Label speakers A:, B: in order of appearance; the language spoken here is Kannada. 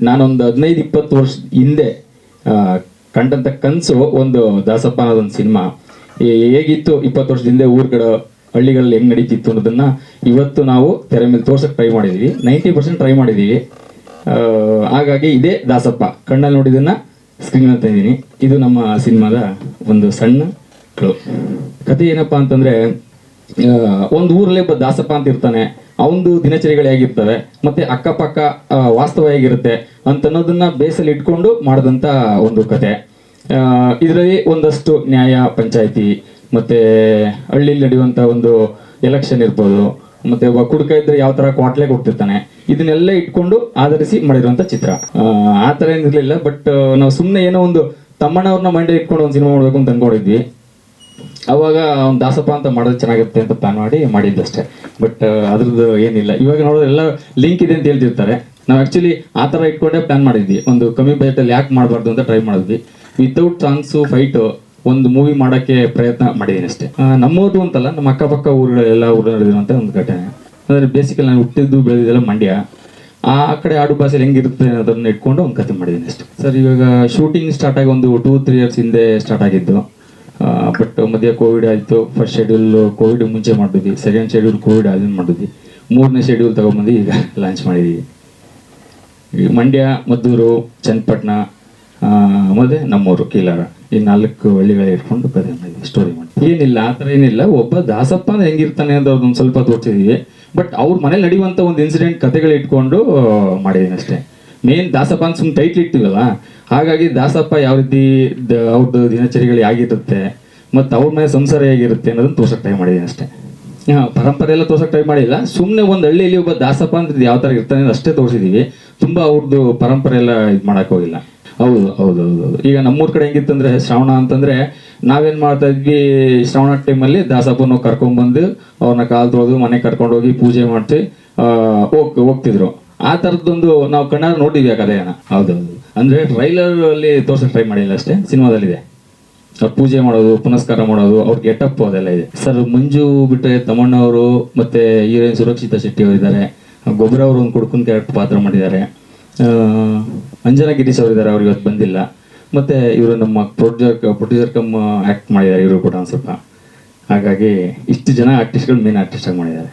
A: ನಾನೊಂದು 15-20 ವರ್ಷ ಹಿಂದೆ ಕಂಡಂಥ ಕನಸು ಒಂದು ದಾಸಪ್ಪ ಅನ್ನೋದೊಂದು ಸಿನಿಮಾ ಹೇಗಿತ್ತು 20 ವರ್ಷದ ಹಿಂದೆ ಊರುಗಳ ಹಳ್ಳಿಗಳಲ್ಲಿ ಹೆಂಗೆ ನಡೀತಿತ್ತು ಅನ್ನೋದನ್ನು ಇವತ್ತು ನಾವು ತೆರೆ ಮೇಲೆ ತೋರ್ಸೋಕ್ಕೆ ಟ್ರೈ ಮಾಡಿದ್ದೀವಿ. 90% ಟ್ರೈ ಮಾಡಿದ್ದೀವಿ. ಹಾಗಾಗಿ ಇದೇ ದಾಸಪ್ಪ ಕಣ್ಣಲ್ಲಿ ನೋಡಿದ್ದನ್ನು ಸ್ಕ್ರೀನ್ ಅಂತ ಇದ್ದೀನಿ. ಇದು ನಮ್ಮ ಸಿನಿಮಾದ ಒಂದು ಸಣ್ಣ ಕ್ಲೂ. ಕತೆ ಏನಪ್ಪ ಅಂತಂದರೆ, ಒಂದು ಊರಲ್ಲೇ ಒಬ್ಬ ದಾಸಪ್ಪ ಅಂತ ಇರ್ತಾನೆ. ಅವನದು ದಿನಚರಿಗಳು ಹೇಗಿರ್ತವೆ ಮತ್ತು ಅಕ್ಕಪಕ್ಕ ವಾಸ್ತವ ಹೇಗಿರುತ್ತೆ ಅಂತ ಅನ್ನೋದನ್ನು ಬೇಸಲ್ಲಿ ಇಟ್ಕೊಂಡು ಮಾಡಿದಂಥ ಒಂದು ಕತೆ. ಇದರಲ್ಲಿ ಒಂದಷ್ಟು ನ್ಯಾಯ, ಪಂಚಾಯಿತಿ ಮತ್ತು ಹಳ್ಳಿಲಿ ನಡೆಯುವಂಥ ಒಂದು ಎಲೆಕ್ಷನ್ ಇರ್ಬೋದು, ಮತ್ತು ಒಬ್ಬ ಕುಡುಕ ಇದ್ದರೆ ಯಾವ ಥರ ಕ್ವಾಟ್ಲೆಗೆ ಹೋಗ್ತಿರ್ತಾನೆ, ಇದನ್ನೆಲ್ಲ ಇಟ್ಕೊಂಡು ಆಧರಿಸಿ ಮಾಡಿರುವಂಥ ಚಿತ್ರ. ಆ ಥರ ಏನಿರಲಿಲ್ಲ. ಬಟ್ ನಾವು ಸುಮ್ಮನೆ ಏನೋ ಒಂದು ತಮ್ಮಣ್ಣವ್ರನ್ನ ಮೈಂಡಲ್ಲಿ ಇಟ್ಕೊಂಡು ಒಂದು ಸಿನಿಮಾ ಮಾಡಬೇಕು ಅಂತ ಅಂದ್ಕೊಂಡಿದ್ವಿ. ಅವಾಗ ಅವ್ನು ದಾಸಪ್ಪ ಅಂತ ಮಾಡೋದು ಚೆನ್ನಾಗಿರುತ್ತೆ ಅಂತ ಪ್ಲಾನ್ ಮಾಡಿದ್ದಷ್ಟೇ. ಬಟ್ ಅದ್ರದ್ದು ಏನಿಲ್ಲ. ಇವಾಗ ನೋಡೋದು ಎಲ್ಲ ಲಿಂಕ್ ಇದೆ ಅಂತ ಹೇಳ್ತಿರ್ತಾರೆ. ನಾವು ಆ್ಯಕ್ಚುಲಿ ಆ ಥರ ಇಟ್ಕೊಂಡೇ ಪ್ಲಾನ್ ಮಾಡಿದ್ವಿ. ಒಂದು ಕಮ್ಮಿ ಬಜೆಟಲ್ಲಿ ಯಾಕೆ ಮಾಡಬಾರ್ದು ಅಂತ ಟ್ರೈ ಮಾಡಿದ್ವಿ. ವಿತೌಟ್ ಸಾಂಗ್ಸು, ಫೈಟು ಒಂದು ಮೂವಿ ಮಾಡೋಕ್ಕೆ ಪ್ರಯತ್ನ ಮಾಡಿದ್ದೀನಿ ಅಷ್ಟೇ. ನಮ್ಮೂರು ಅಂತಲ್ಲ, ನಮ್ಮ ಅಕ್ಕಪಕ್ಕ ಊರುಗಳೆಲ್ಲ ಊರು ನಡೆದಿರುವಂಥ ಒಂದು ಘಟನೆ. ಅಂದರೆ ಬೇಸಿಕಲಿ ನಾನು ಹುಟ್ಟಿದ್ದು ಬೆಳೆದಿದ್ದೆಲ್ಲ ಮಂಡ್ಯ. ಆ ಕಡೆ ಆಡು ಭಾಷೆಯಲ್ಲಿ ಹೆಂಗಿರುತ್ತೆ ಅನ್ನೋದನ್ನು ಇಟ್ಕೊಂಡು ಒಂದು ಕತೆ ಮಾಡಿದ್ದೀನಿ ಅಷ್ಟೇ. ಸರ್, ಇವಾಗ ಶೂಟಿಂಗ್ ಸ್ಟಾರ್ಟ್ ಆಗಿ ಒಂದು 2-3 ಇಯರ್ಸ್ ಹಿಂದೆ ಸ್ಟಾರ್ಟ್ ಆಗಿದ್ದು. ಬಟ್ ಮಧ್ಯ ಕೋವಿಡ್ ಆಯಿತು. ಫಸ್ಟ್ ಶೆಡ್ಯೂಲ್ ಕೋವಿಡ್ ಮುಂಚೆ ಮಾಡಿದ್ವಿ, ಸೆಕೆಂಡ್ ಶೆಡ್ಯೂಲ್ ಕೋವಿಡ್ ಆದ್ಮೇಲೆ ಮಾಡಿದ್ವಿ, 3ನೇ ಶೆಡ್ಯೂಲ್ ತೊಗೊಂಬಂದು ಈಗ ಲಾಂಚ್ ಮಾಡಿದ್ದೀವಿ. ಮಂಡ್ಯ, ಮದ್ದೂರು, ಚನ್ನಪಟ್ಟಣ ಮತ್ತು ನಮ್ಮೂರು ಕೀಲಾರ, ಈ 4 ಹಳ್ಳಿಗಳೇ ಇಟ್ಕೊಂಡು ಕತೆ ಮಾಡಿದ್ವಿ, ಸ್ಟೋರಿ ಮಾಡಿ. ಏನಿಲ್ಲ, ಆ ಥರ ಏನಿಲ್ಲ. ಒಬ್ಬ ದಾಸಪ್ಪ ಅಂದ್ರೆ ಹೆಂಗಿರ್ತಾನೆ ಅಂತ ಒಂದು ಸ್ವಲ್ಪ ತೋರಿಸಿದ್ದೀವಿ. ಬಟ್ ಅವ್ರ ಮನೇಲಿ ನಡೆಯುವಂಥ ಒಂದು ಇನ್ಸಿಡೆಂಟ್ ಕತೆಗಳು ಇಟ್ಕೊಂಡು ಮಾಡಿದ್ದೀನಿ ಅಷ್ಟೇ. ಮೇನ್ ದಾಸಪ್ಪ ಅಂತ ಸುಮ್ಮನೆ ಟೈಟ್ಲ್ ಇಟ್ಟಿವಲ್ಲ, ಹಾಗಾಗಿ ದಾಸಪ್ಪ ಯಾವ ರೀತಿ ಅವ್ರದ್ದು ದಿನಚರಿಗಳು ಹೇಗಿರುತ್ತೆ ಮತ್ತು ಅವ್ರ ಮೇಲೆ ಸಂಸಾರ ಹೇಗಿರುತ್ತೆ ಅನ್ನೋದನ್ನು ತೋರ್ಸೋಕ್ಕೆ ಟ್ರೈ ಮಾಡಿದ್ದೀನಿ ಅಷ್ಟೇ. ಪರಂಪರೆ ಎಲ್ಲ ತೋರ್ಸೋಕ್ಕೆ ಟ್ರೈ ಮಾಡಿಲ್ಲ. ಸುಮ್ಮನೆ ಒಂದು ಹಳ್ಳಿಯಲ್ಲಿ ಒಬ್ಬ ದಾಸಪ್ಪ ಅಂದ್ರೆ ಯಾವ ಥರ ಇರ್ತಾನೆ ಅಷ್ಟೇ ತೋರಿಸಿದ್ದೀವಿ. ತುಂಬ ಅವ್ರದ್ದು ಪರಂಪರೆ ಎಲ್ಲ ಇದು ಮಾಡೋಕ್ಕೆ ಹೋಗಿಲ್ಲ. ಹೌದು ಹೌದು ಹೌದು ಹೌದು. ಈಗ ನಮ್ಮೂರ ಕಡೆ ಹೆಂಗಿತ್ತಂದರೆ, ಶ್ರಾವಣ ಅಂತಂದರೆ ನಾವೇನು ಮಾಡ್ತಾ ಇದ್ವಿ, ಶ್ರಾವಣ ಟೈಮಲ್ಲಿ ದಾಸಪ್ಪನ ಕರ್ಕೊಂಡ್ಬಂದು ಅವ್ರನ್ನ ಕಾಲು ತೊಳೆದು ಮನೆಗೆ ಕರ್ಕೊಂಡೋಗಿ ಪೂಜೆ ಮಾಡ್ತಿ ಹೋಗ್ತಿದ್ರು. ಆ ಥರದ್ದೊಂದು ನಾವು ಕಣ್ಣಾರ ನೋಡಿದ್ವಿ ಆ ಕಥೆಯನ್ನು. ಹೌದೌದು. ಅಂದರೆ ಟ್ರೈಲರಲ್ಲಿ ತೋರ್ಸೋಕ್ಕೆ ಟ್ರೈ ಮಾಡಿಲ್ಲ ಅಷ್ಟೇ, ಸಿನಿಮಾದಲ್ಲಿದೆ. ಅವ್ರು ಪೂಜೆ ಮಾಡೋದು, ಪುನಸ್ಕಾರ ಮಾಡೋದು, ಅವ್ರ ಗೆಟಪ್ ಅದೆಲ್ಲ ಇದೆ. ಸರ್, ಮಂಜು ಬಿಟ್ಟರೆ ತಮ್ಮಣ್ಣವರು ಮತ್ತು ಹೀರೋಯಿನ್ ಸುರಕ್ಷಿತಾ ಶೆಟ್ಟಿ ಅವರಿದ್ದಾರೆ. ಗೊಬ್ಬರ ಅವರು ಒಂದು ಕುಡ್ಕನ್ ಕ್ಯಾರೆಕ್ಟರ್ ಪಾತ್ರ ಮಾಡಿದ್ದಾರೆ. ಅಂಜನಾ ಗಿರೀಶ್ ಅವರಿದ್ದಾರೆ, ಅವ್ರು ಇವತ್ತು ಬಂದಿಲ್ಲ. ಮತ್ತು ಇವರು ನಮ್ಮ ಪ್ರೊಡ್ಯೂಸರ್ ಕಮ್ ಆ್ಯಕ್ಟ್ ಮಾಡಿದ್ದಾರೆ, ಇವರು ಕೂಡ ಒಂದು ಸ್ವಲ್ಪ. ಹಾಗಾಗಿ ಇಷ್ಟು ಜನ ಆರ್ಟಿಸ್ಟ್ಗಳು ಮೇನ್ ಆರ್ಟಿಸ್ಟಾಗಿ ಮಾಡಿದ್ದಾರೆ.